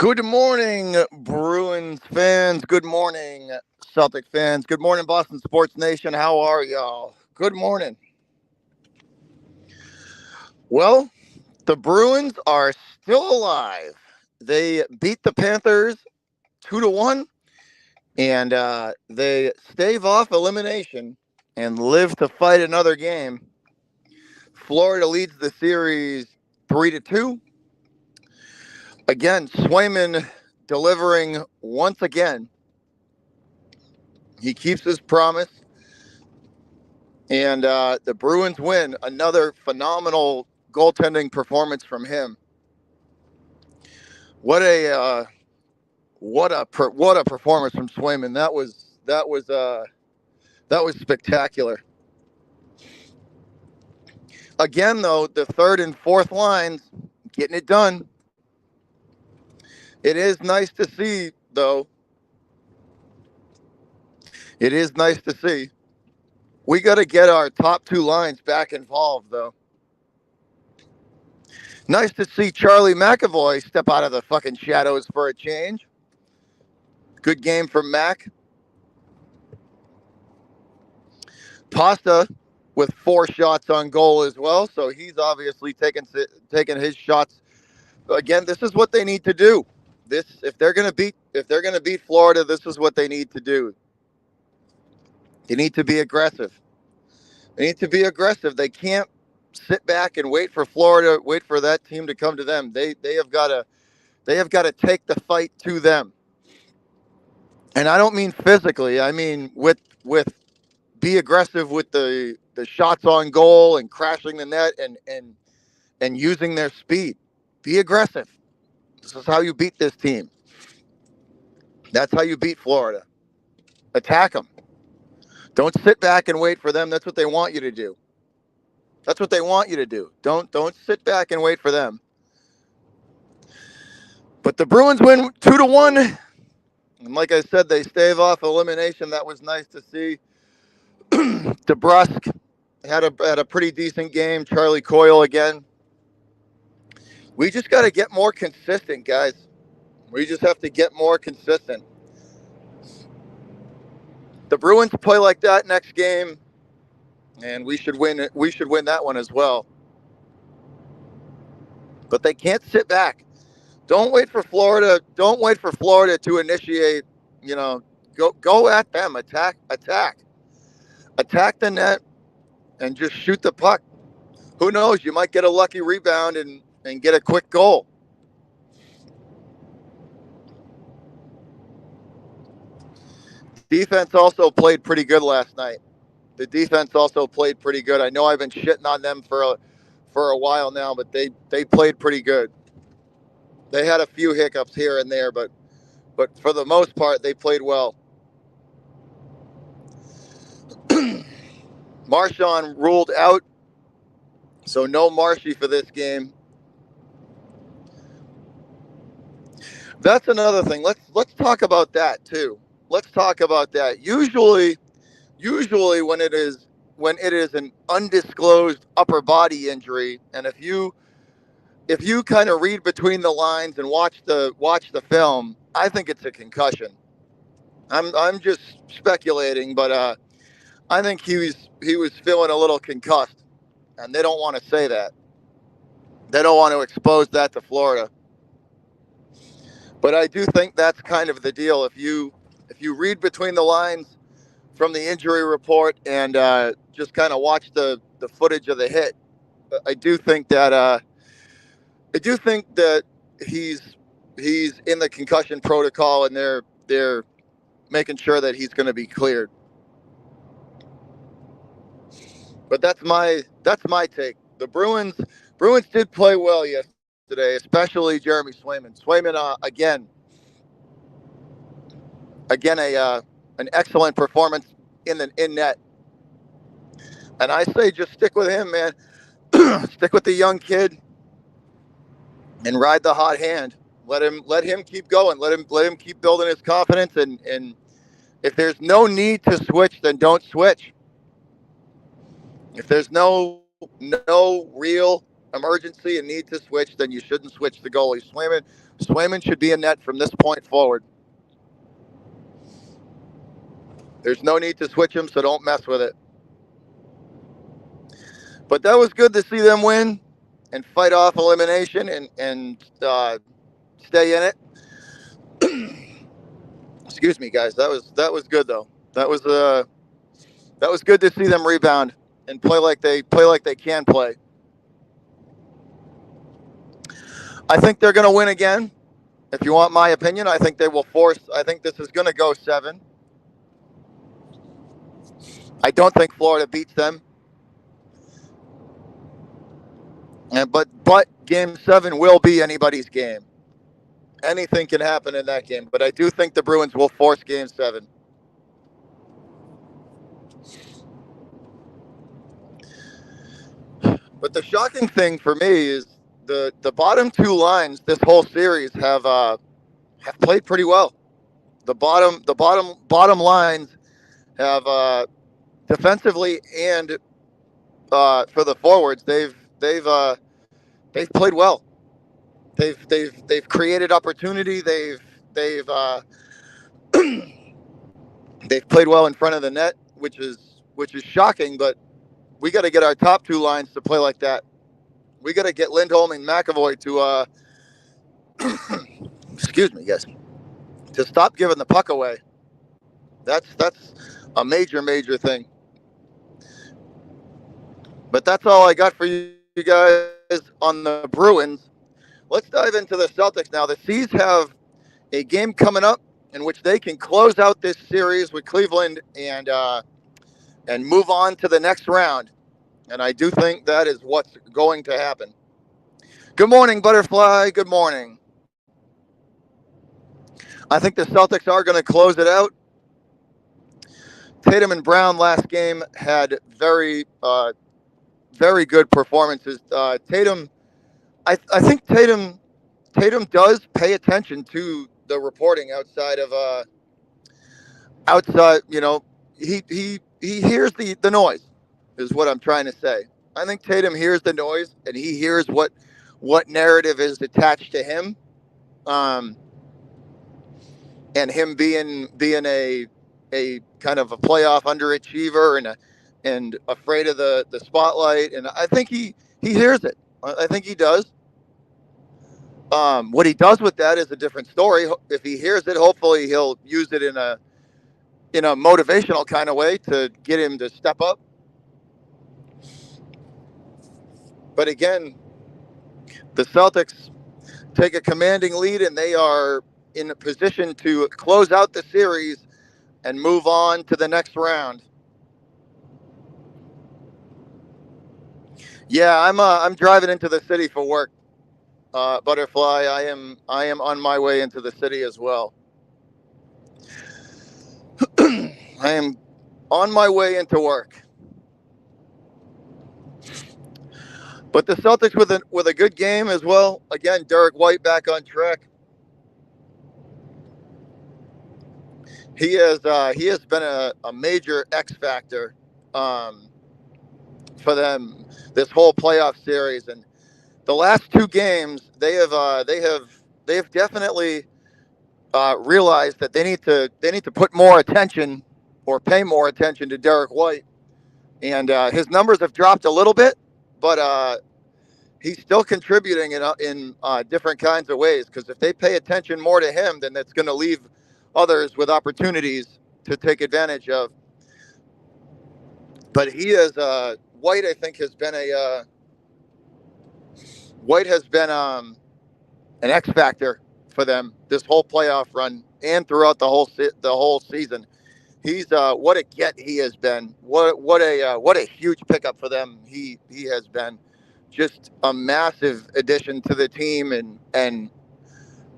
Good morning, Bruins fans. Good morning, Celtic fans. Good morning, Boston Sports Nation. How are y'all? Good morning. Well, the Bruins are still alive. They beat the Panthers 2-1, and they stave off elimination and live to fight another game. Florida leads the series 3-2. Again, Swayman delivering once again. He keeps his promise. And the Bruins win. Another phenomenal goaltending performance from him. What a what a performance from Swayman. That was spectacular. Again, though, the third and fourth lines getting it done. It is nice to see, though. It is nice to see. We got to get our top two lines back involved, though. Nice to see Charlie McAvoy step out of the fucking shadows for a change. Good game from Mac. Pasta with 4 shots on goal as well, so he's obviously taking his shots. Again, this is what they need to do. If they're gonna beat Florida, this is what they need to do. They need to be aggressive. They can't sit back and wait for that team to come to them. They have got to take the fight to them. And I don't mean physically. I mean with be aggressive with the shots on goal and crashing the net and using their speed. Be aggressive. This is how you beat this team. That's how you beat Florida. Attack them. Don't sit back and wait for them. That's what they want you to do. Don't sit back and wait for them. But the Bruins win 2-1. And like I said, they stave off elimination. That was nice to see. DeBrusque had a pretty decent game. Charlie Coyle again. We just got to get more consistent, guys. We just have to get more consistent. The Bruins play like that next game, and we should win it. We should win that one as well. But they can't sit back. Don't wait for Florida to initiate. Go at them. Attack the net, and just shoot the puck. Who knows? You might get a lucky rebound and get a quick goal. Defense also played pretty good last night. The defense also played pretty good. I know I've been shitting on them for a while now, but they played pretty good. They had a few hiccups here and there, but for the most part, they played well. Marchand ruled out, so no Marshy for this game. That's another thing. Let's talk about that too. Let's talk about that. Usually when it is an undisclosed upper body injury, and if you kind of read between the lines and watch the film, I think it's a concussion. I'm just speculating, but I think he was feeling a little concussed, and they don't want to say that. They don't want to expose that to Florida. But I do think that's kind of the deal. If you read between the lines from the injury report and just kind of watch the footage of the hit, I do think that he's in the concussion protocol, and they're making sure that he's going to be cleared. But that's my take. The Bruins did play well yesterday, especially Jeremy Swayman. Swayman again an excellent performance in net. And I say just stick with him, man. Stick with the young kid and ride the hot hand. Let him keep going. Let him keep building his confidence. And if there's no need to switch, then don't switch. If there's no real emergency and need to switch, then you shouldn't switch the goalie. Swayman should be in net from this point forward. There's no need to switch him, so don't mess with it. But that was good to see them win and fight off elimination and stay in it. Excuse me, guys. That was good though. That was good to see them rebound and play like they can play. I think they're going to win again. If you want my opinion, I think they will force. I think this is going to go 7. I don't think Florida beats them. But Game 7 will be anybody's game. Anything can happen in that game. But I do think the Bruins will force Game 7. But the shocking thing for me is the bottom 2 lines this whole series have played pretty well. The bottom lines have defensively and for the forwards they've played well. They've created opportunity. They've they've played well in front of the net, which is shocking. But we got to get our top 2 lines to play like that. We got to get Lindholm and McAvoy to excuse me, guys, to stop giving the puck away. That's a major thing. But that's all I got for you guys on the Bruins. Let's dive into the Celtics now. The Seas have a game coming up in which they can close out this series with Cleveland and move on to the next round. And I do think that is what's going to happen. Good morning, Butterfly. Good morning. I think the Celtics are going to close it out. Tatum and Brown last game had very good performances. Tatum, I think Tatum does pay attention to the reporting outside. You know, he hears the noise, is what I'm trying to say. I think Tatum hears the noise and he hears what narrative is attached to him, and him being a kind of a playoff underachiever and afraid of the spotlight. And I think he hears it. I think he does. What he does with that is a different story. If he hears it, hopefully he'll use it in a motivational kind of way to get him to step up. But again, the Celtics take a commanding lead and they are in a position to close out the series and move on to the next round. Yeah, I'm driving into the city for work. Butterfly, I am on my way into the city as well. I am on my way into work. But the Celtics with a good game as well. Again, Derek White back on track. He has been a major X factor for them this whole playoff series, and the last 2 games they have definitely realized that they need to put more attention or pay more attention to Derek White, and his numbers have dropped a little bit, but he's still contributing in different kinds of ways. Because if they pay attention more to him, then that's going to leave others with opportunities to take advantage of. But he is White. I think has been an X factor for them this whole playoff run and throughout the whole season. He's what a get he has been. What a huge pickup for them. He has been just a massive addition to the team and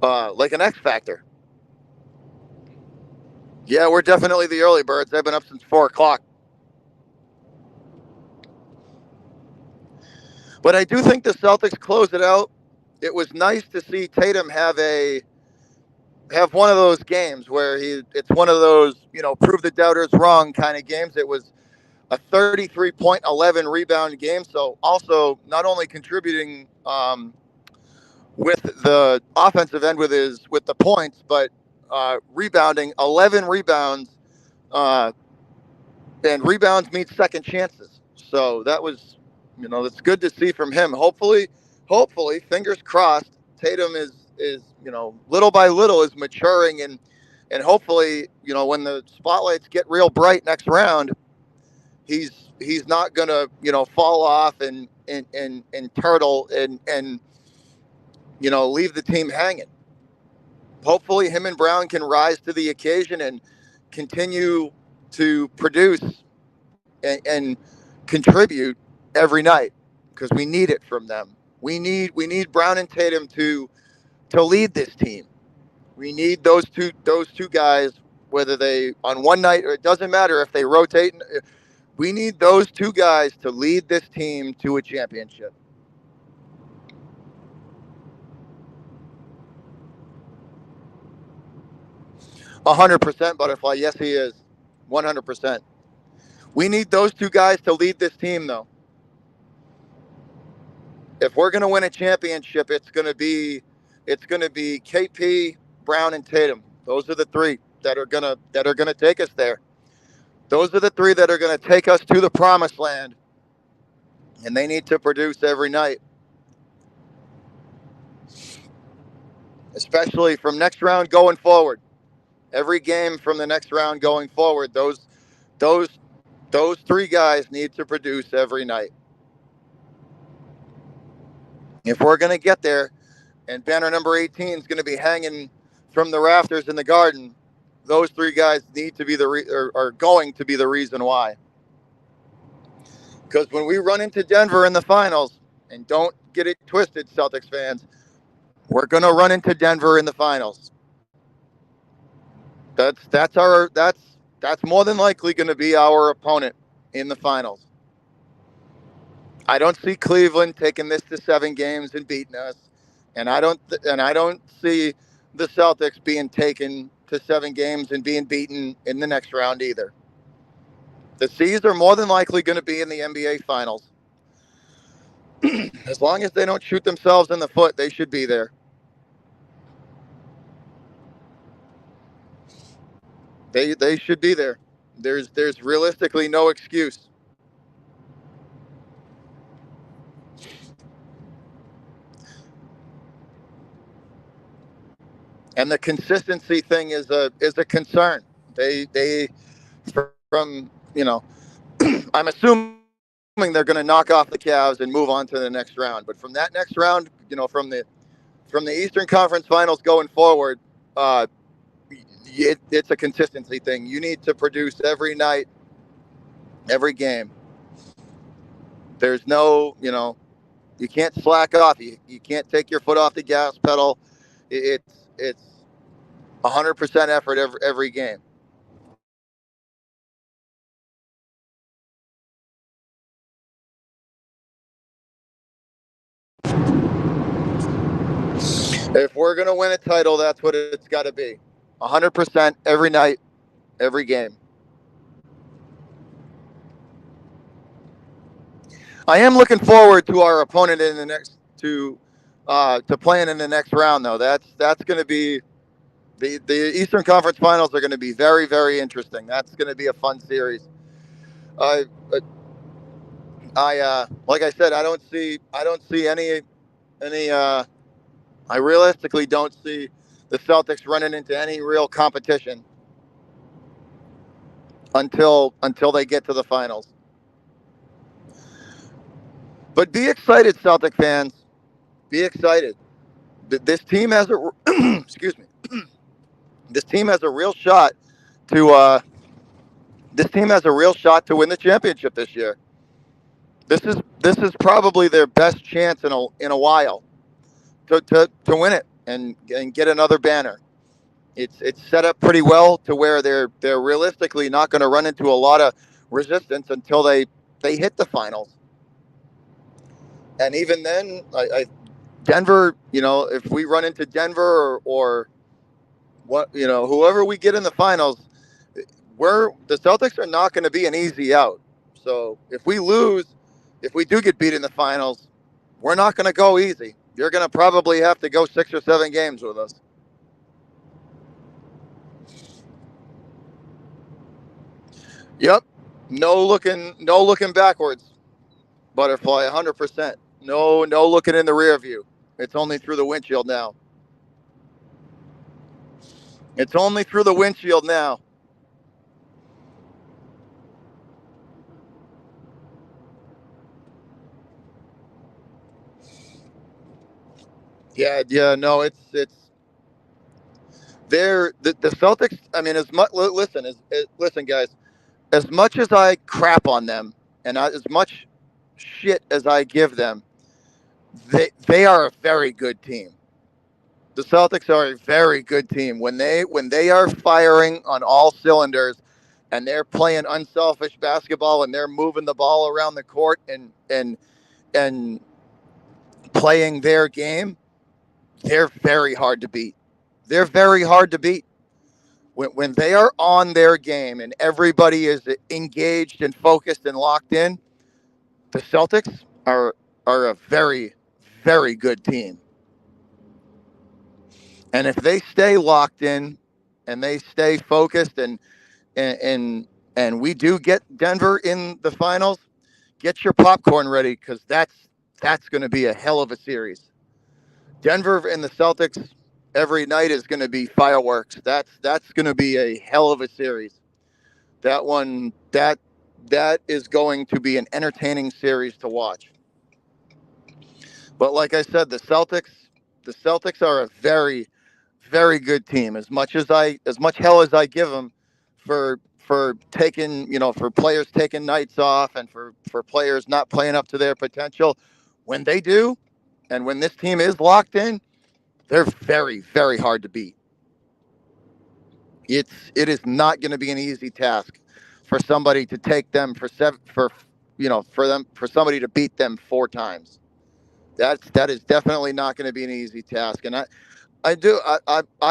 like an X factor. Yeah, we're definitely the early birds. I've been up since 4:00. But I do think the Celtics close it out. It was nice to see Tatum have one of those games where it's one of those, prove the doubters wrong kind of games. It was a 33.11 rebound game. So also not only contributing with the offensive end with the points, but rebounding 11 rebounds, uh, and rebounds means second chances. So that was, that's good to see from him. Hopefully, fingers crossed, Tatum is little by little is maturing, and hopefully, when the spotlights get real bright next round, he's not gonna fall off and turtle and leave the team hanging. Hopefully, him and Brown can rise to the occasion and continue to produce and contribute every night, because we need it from them. We need Brown and Tatum to lead this team. We need those two guys, whether they on one night, or it doesn't matter if they rotate. We need those two guys to lead this team to a championship. 100% Butterfly. Yes, he is. 100%. We need those two guys to lead this team, though. If we're going to win a championship, it's going to be KP, Brown, and Tatum. Those are the three that are gonna take us there. Those are the three that are going to take us to the promised land, and they need to produce every night, especially from next round going forward. Every game from the next round going forward, those those three guys need to produce every night. If we're going to get there, and banner number 18 is going to be hanging from the rafters in the Garden, those three guys need to be are going to be the reason why. Because when we run into Denver in the finals, and don't get it twisted, Celtics fans, we're going to run into Denver in the finals. That's more than likely going to be our opponent in the finals. I don't see Cleveland taking this to 7 games and beating us, and I don't see the Celtics being taken to 7 games and being beaten in the next round either. The C's are more than likely going to be in the NBA finals. As long as they don't shoot themselves in the foot, they should be there. They should be there. There's realistically no excuse. And the consistency thing is a concern. They from I'm assuming they're going to knock off the Cavs and move on to the next round. But from that next round, from the Eastern Conference Finals going forward, uh, it's a consistency thing. You need to produce every night, every game. There's no, you can't slack off. You can't take your foot off the gas pedal. It's 100% effort every game. If we're gonna win a title, that's what it's got to be. 100% every night, every game. I am looking forward to our opponent in the next to playing in the next round, though. That's going to be the Eastern Conference Finals are going to be very, very interesting. That's going to be a fun series. I I like I said, I don't see any. I realistically don't see the Celtics running into any real competition until they get to the finals. But be excited, Celtic fans. Be excited. This team has a excuse me. This team has a real shot to this team has a real shot to win the championship this year. This is probably their best chance in a while to win it and get another banner. It's set up pretty well to where they're realistically not going to run into a lot of resistance until they hit the finals. And even then, Denver, if we run into Denver or what, whoever we get in the finals, the Celtics are not going to be an easy out. So if we lose, if we do get beat in the finals, we're not going to go easy. You're going to probably have to go 6 or 7 games with us. Yep. No looking backwards. Butterfly, 100%. No looking in the rear view. It's only through the windshield now. It's only through the windshield now. Yeah, no, it's the Celtics. I mean, as much listen, guys, as much as I crap on them, and as much shit as I give them, they are a very good team. The Celtics are a very good team when they are firing on all cylinders, and they're playing unselfish basketball and they're moving the ball around the court and playing their game. They're very hard to beat. They're very hard to beat. When they are on their game and everybody is engaged and focused and locked in, the Celtics are a very, very good team. And if they stay locked in and they stay focused and and we do get Denver in the finals, get your popcorn ready because that's going to be a hell of a series. Denver and the Celtics every night is going to be fireworks. That's going to be a hell of a series. That one that is going to be an entertaining series to watch. But like I said, the Celtics are a very very good team. As much hell as I give them for taking for players taking nights off and for players not playing up to their potential, when they do, and when this team is locked in, they're very very hard to beat. It is not going to be an easy task for somebody to take them for seven for somebody to beat them 4 times. That is definitely not going to be an easy task, and I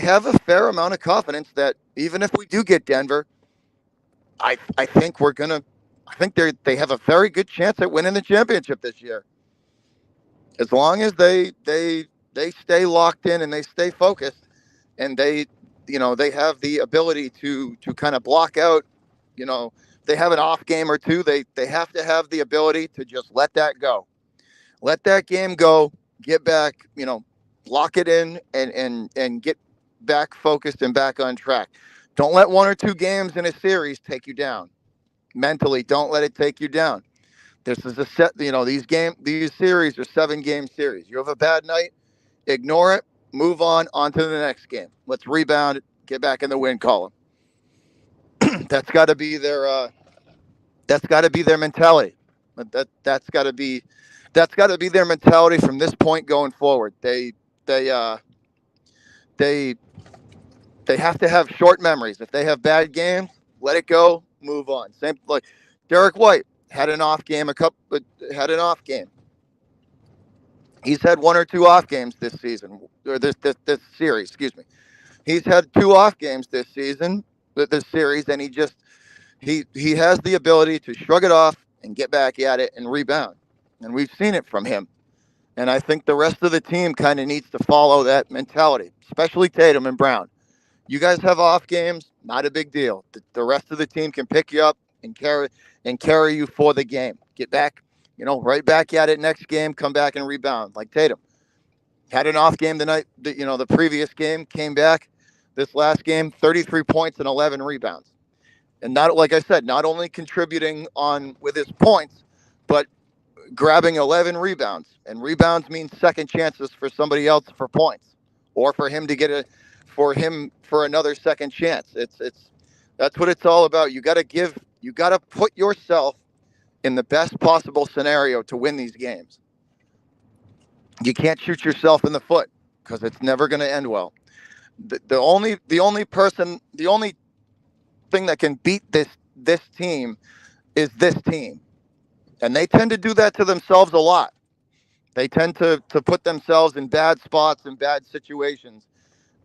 have a fair amount of confidence that even if we do get Denver, I think we're gonna I think they have a very good chance at winning the championship this year. As long as they stay locked in and they stay focused and they have the ability to kind of block out, you know, they have an off game or two, they have to have the ability to just let that go. Let that game go, get back, lock it in and get back focused and back on track. Don't let 1 or 2 games in a series take you down. Mentally, don't let it take you down. This is a set, these series are 7 game series. You have a bad night, ignore it, move on to the next game. Let's rebound, get back in the win column. That's got to be their mentality. That's got to be their mentality from this point going forward. They they they have to have short memories. If they have bad games, let it go, move on. Same like Derek White had an off game, had an off game. He's had 1 or 2 off games this season or this series. Excuse me. He's had 2 off games this season, this series, and he has the ability to shrug it off and get back at it and rebound. And we've seen it from him. And I think the rest of the team kind of needs to follow that mentality, especially Tatum and Brown. You guys have off games, not a big deal. The rest of the team can pick you up and carry you for the game. Get back, right back at it next game. Come back and rebound like Tatum. Had an off game the night, the previous game, came back. This last game, 33 points and 11 rebounds. And not like I said, not only contributing on with his points, but grabbing 11 rebounds. And rebounds means second chances for somebody else for points, or for him to get for another second chance. It's that's what it's all about. You got to put yourself in the best possible scenario to win these games. You can't shoot yourself in the foot because it's never going to end well. The only thing that can beat this team is this team, and they tend to do that to themselves a lot. They tend to put themselves in bad spots and bad situations,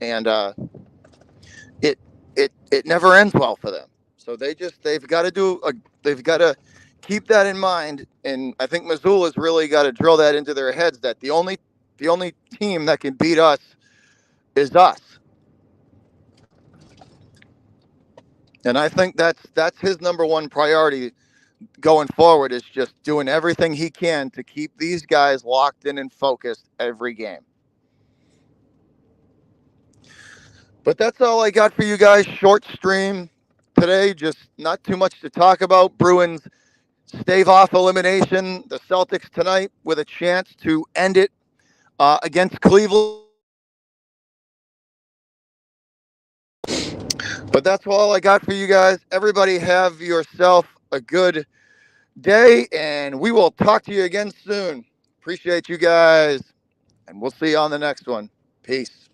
and it never ends well for them. So they've got to keep that in mind. And I think Missoula's really got to drill that into their heads that the only team that can beat us is us. And I think that's his number one priority going forward is just doing everything he can to keep these guys locked in and focused every game. But that's all I got for you guys. Short stream today, just not too much to talk about. Bruins stave off elimination. The Celtics tonight with a chance to end it against Cleveland. But that's all I got for you guys. Everybody have yourself a good day, and we will talk to you again soon. Appreciate you guys, and we'll see you on the next one. Peace.